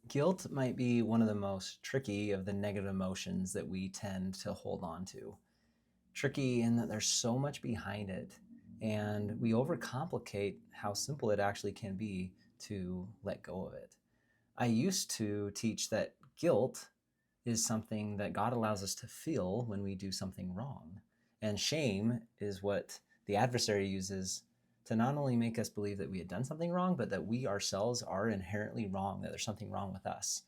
Guilt might be one of the most tricky of the negative emotions that we tend to hold on to. Tricky in that there's so much behind it, and we overcomplicate how simple it actually can be to let go of it. I used to teach that guilt is something that God allows us to feel when we do something wrong. And shame is what the adversary uses to not only make us believe that we had done something wrong, but that we ourselves are inherently wrong, that there's something wrong with us.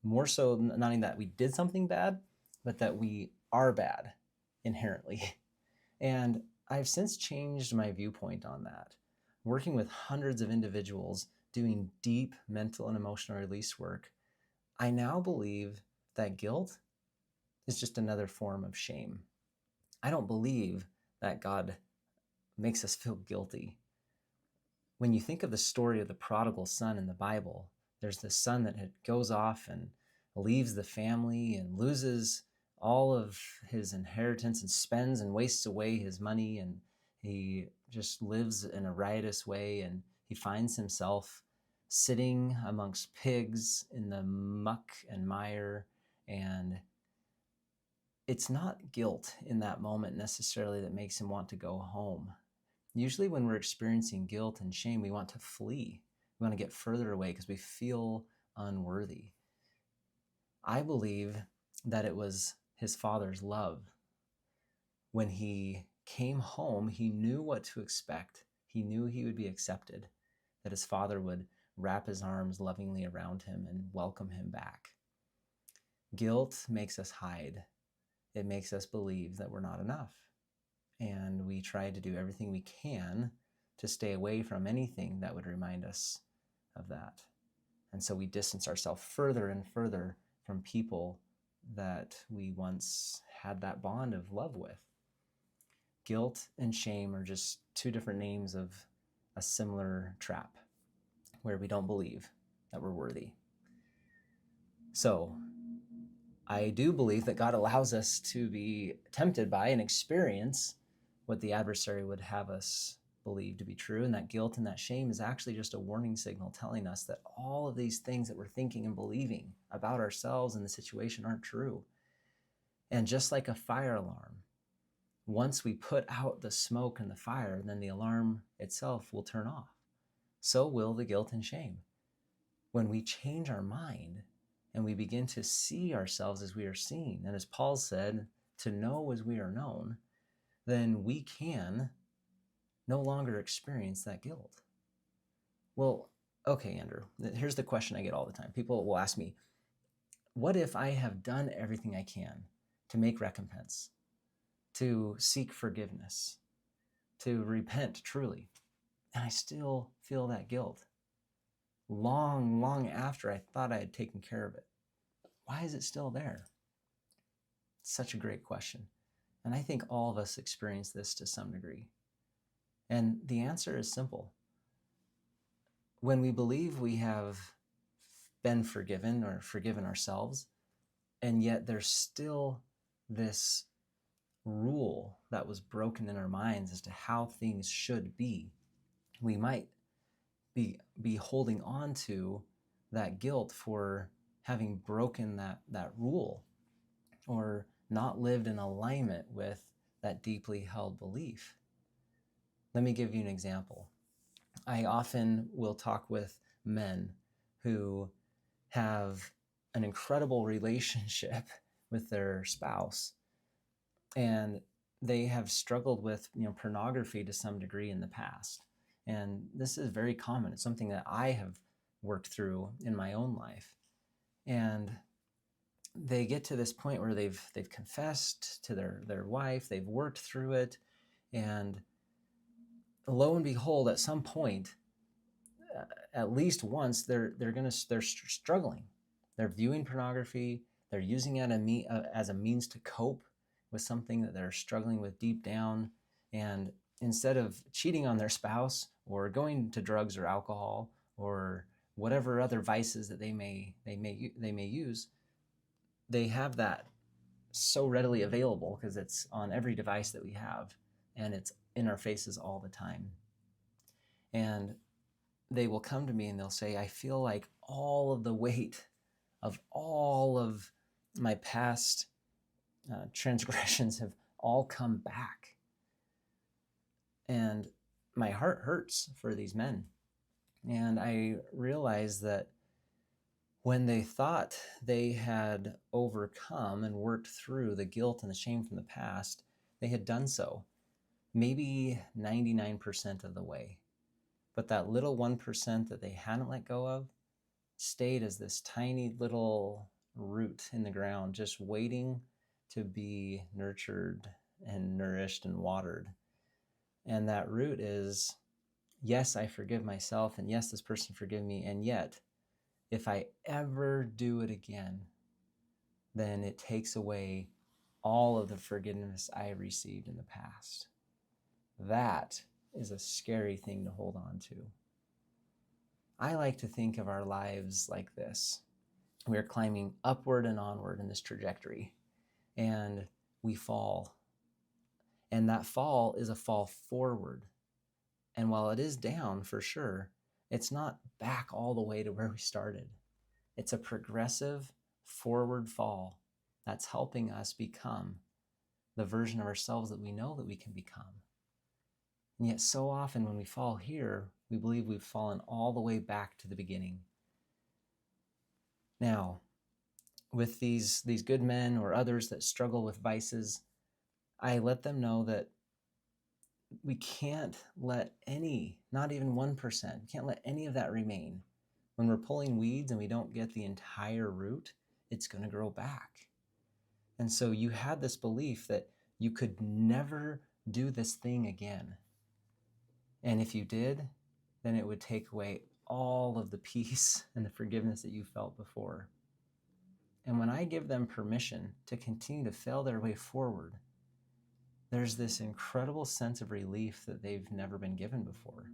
More so, not only that we did something bad, but that we are bad inherently. And I've since changed my viewpoint on that. Working with hundreds of individuals doing deep mental and emotional release work, I now believe that guilt is just another form of shame. I don't believe that God makes us feel guilty. When you think of the story of the prodigal son in the Bible, there's this son that goes off and leaves the family and loses all of his inheritance and spends and wastes away his money, and he just lives in a riotous way, and he finds himself sitting amongst pigs in the muck and mire. And it's not guilt in that moment necessarily that makes him want to go home. Usually when we're experiencing guilt and shame, we want to flee. We want to get further away because we feel unworthy. I believe that it was his father's love. When he came home, he knew what to expect. He knew he would be accepted, that his father would wrap his arms lovingly around him and welcome him back. Guilt makes us hide. It makes us believe that we're not enough. And we try to do everything we can to stay away from anything that would remind us of that. And so we distance ourselves further and further from people that we once had that bond of love with. Guilt and shame are just two different names of a similar trap where we don't believe that we're worthy. So I do believe that God allows us to be tempted by and experience what the adversary would have us believe to be true. And that guilt and that shame is actually just a warning signal telling us that all of these things that we're thinking and believing about ourselves and the situation aren't true. And just like a fire alarm, once we put out the smoke and the fire, then the alarm itself will turn off. So will the guilt and shame. When we change our mind and we begin to see ourselves as we are seen, and as Paul said, to know as we are known, then we can no longer experience that guilt. Well, okay, Andrew, here's the question I get all the time. People will ask me, what if I have done everything I can to make recompense, to seek forgiveness, to repent truly, and I still feel that guilt long after I thought I had taken care of it? Why is it still there? It's such a great question. And I think all of us experience this to some degree. And the answer is simple. When we believe we have been forgiven or forgiven ourselves, and yet there's still this rule that was broken in our minds as to how things should be, we might be holding on to that guilt for having broken that rule or not lived in alignment with that deeply held belief. Let me give you an example. I often will talk with men who have an incredible relationship with their spouse, and they have struggled with pornography to some degree in the past. And this is very common. It's something that I have worked through in my own life. And they get to this point where they've confessed to their wife, they've worked through it, and lo and behold, at some point, at least once, they're struggling. They're viewing pornography. They're using it as a means to cope with something that they're struggling with deep down. And instead of cheating on their spouse or going to drugs or alcohol or whatever other vices that they may use, they have that so readily available because it's on every device that we have, and it's in our faces all the time. And they will come to me and they'll say, I feel like all of the weight of all of my past transgressions have all come back. And my heart hurts for these men. And I realized that when they thought they had overcome and worked through the guilt and the shame from the past, they had done so maybe 99% of the way. But that little 1% that they hadn't let go of stayed as this tiny little root in the ground, just waiting to be nurtured and nourished and watered. And that root is, yes, I forgive myself, and yes, this person forgive me, and yet, if I ever do it again, then it takes away all of the forgiveness I received in the past. That is a scary thing to hold on to. I like to think of our lives like this. We're climbing upward and onward in this trajectory, and we fall. And that fall is a fall forward. And while it is down for sure, it's not back all the way to where we started. It's a progressive forward fall that's helping us become the version of ourselves that we know that we can become. And yet so often when we fall here, we believe we've fallen all the way back to the beginning. Now, with these good men or others that struggle with vices, I let them know that we can't let any, not even 1%, we can't let any of that remain. When we're pulling weeds and we don't get the entire root, it's going to grow back. And so you had this belief that you could never do this thing again. And if you did, then it would take away all of the peace and the forgiveness that you felt before. And when I give them permission to continue to fail their way forward, there's this incredible sense of relief that they've never been given before.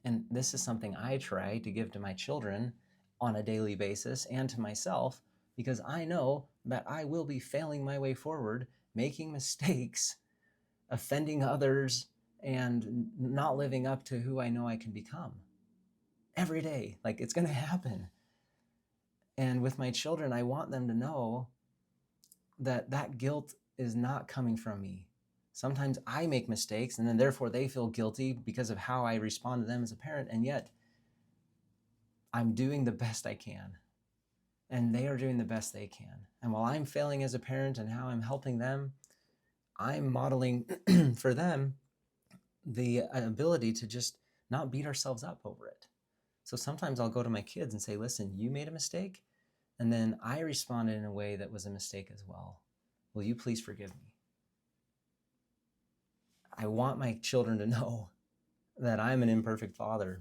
And this is something I try to give to my children on a daily basis and to myself, because I know that I will be failing my way forward, making mistakes, offending others, and not living up to who I know I can become every day. Like, it's going to happen. And with my children, I want them to know that that guilt is not coming from me. Sometimes I make mistakes, and then therefore they feel guilty because of how I respond to them as a parent. And yet I'm doing the best I can, and they are doing the best they can. And while I'm failing as a parent and how I'm helping them, I'm modeling for them the ability to just not beat ourselves up over it. So sometimes I'll go to my kids and say, listen, you made a mistake, and then I responded in a way that was a mistake as well. Will you please forgive me? I want my children to know that I'm an imperfect father,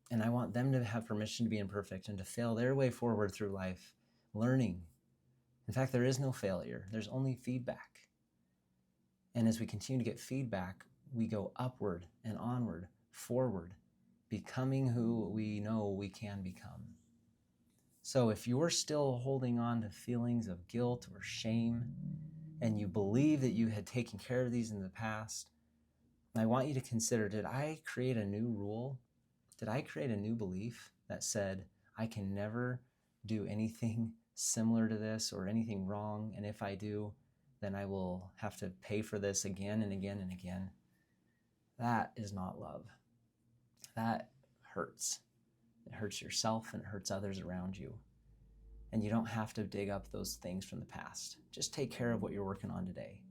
and I want them to have permission to be imperfect and to fail their way forward through life, learning. In fact, there is no failure. There's only feedback. And as we continue to get feedback, we go upward and onward, forward, becoming who we know we can become. So if you're still holding on to feelings of guilt or shame, and you believe that you had taken care of these in the past, I want you to consider, did I create a new rule? Did I create a new belief that said, I can never do anything similar to this or anything wrong, and if I do, then I will have to pay for this again and again and again? That is not love. That hurts. It hurts yourself and it hurts others around you. And you don't have to dig up those things from the past. Just take care of what you're working on today.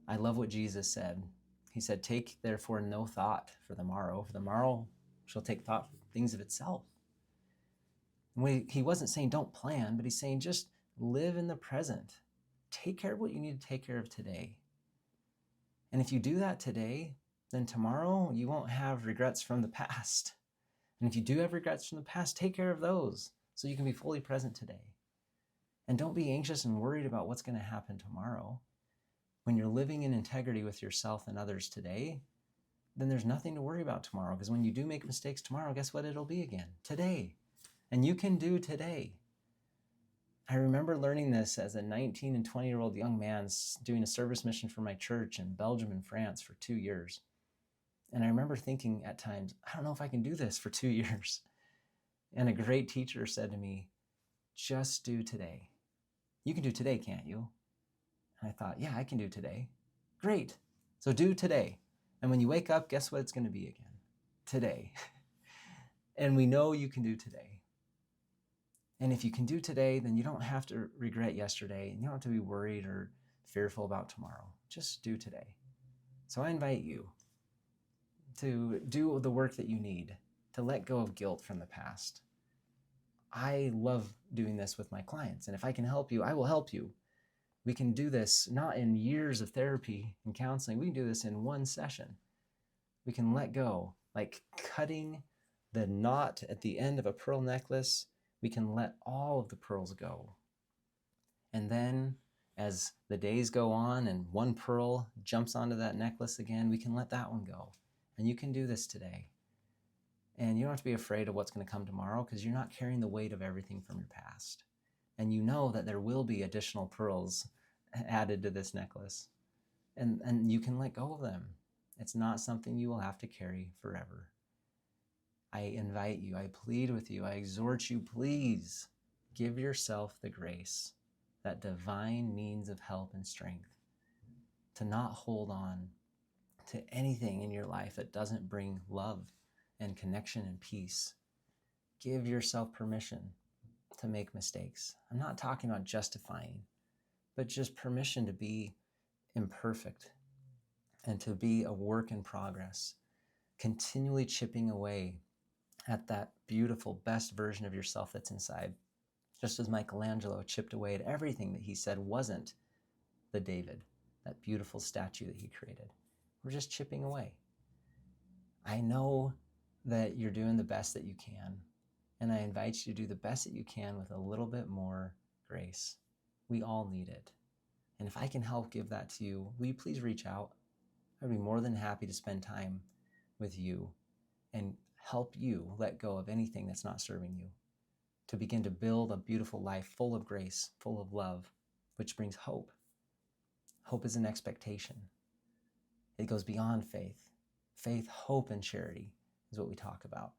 I love what Jesus said. He said, take therefore no thought for the morrow shall take thought for things of itself. He wasn't saying don't plan, but he's saying just live in the present. Take care of what you need to take care of today. And if you do that today, then tomorrow you won't have regrets from the past. And if you do have regrets from the past, take care of those so you can be fully present today. And don't be anxious and worried about what's going to happen tomorrow. When you're living in integrity with yourself and others today, then there's nothing to worry about tomorrow, because when you do make mistakes tomorrow, guess what it'll be again? Today. And you can do today. I remember learning this as a 19 and 20-year-old young man doing a service mission for my church in Belgium and France for 2 years. And I remember thinking at times, I don't know if I can do this for 2 years. And a great teacher said to me, just do today. You can do today, can't you? And I thought, yeah, I can do today. Great. So do today. And when you wake up, guess what it's going to be again? Today. And we know you can do today. And if you can do today, then you don't have to regret yesterday, and you don't have to be worried or fearful about tomorrow. Just do today. So I invite you to do the work that you need to let go of guilt from the past. I love doing this with my clients, and if I can help you, I will help you. We can do this not in years of therapy and counseling. We can do this in one session. We can let go, like cutting the knot at the end of a pearl necklace. We can let all of the pearls go. And then as the days go on and one pearl jumps onto that necklace again, we can let that one go. And you can do this today. And you don't have to be afraid of what's going to come tomorrow, because you're not carrying the weight of everything from your past. And you know that there will be additional pearls added to this necklace. And you can let go of them. It's not something you will have to carry forever. I invite you, I plead with you, I exhort you, please give yourself the grace, that divine means of help and strength, to not hold on to anything in your life that doesn't bring love and connection and peace. Give yourself permission to make mistakes. I'm not talking about justifying, but just permission to be imperfect and to be a work in progress, continually chipping away at that beautiful, best version of yourself that's inside. Just as Michelangelo chipped away at everything that he said wasn't the David, that beautiful statue that he created. We're just chipping away. I know that you're doing the best that you can, and I invite you to do the best that you can with a little bit more grace. We all need it. And if I can help give that to you, will you please reach out? I'd be more than happy to spend time with you and help you let go of anything that's not serving you, to begin to build a beautiful life full of grace, full of love, which brings hope. Hope is an expectation. It goes beyond faith. Faith, hope, and charity is what we talk about.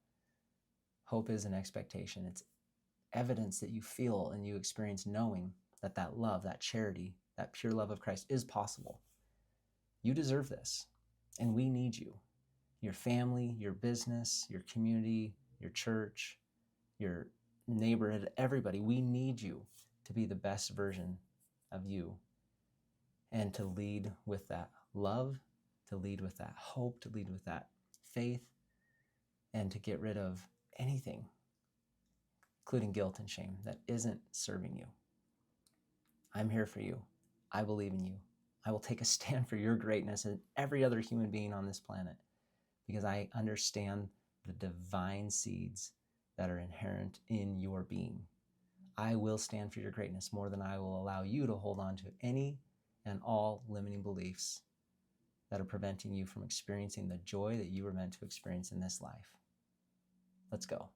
Hope is an expectation. It's evidence that you feel and you experience, knowing that that love, that charity, that pure love of Christ is possible. You deserve this, and we need you. Your family, your business, your community, your church, your neighborhood, everybody, we need you to be the best version of you, and to lead with that love, to lead with that hope, to lead with that faith, and to get rid of anything, including guilt and shame, that isn't serving you. I'm here for you. I believe in you. I will take a stand for your greatness and every other human being on this planet, because I understand the divine seeds that are inherent in your being. I will stand for your greatness more than I will allow you to hold on to any and all limiting beliefs that are preventing you from experiencing the joy that you were meant to experience in this life. Let's go.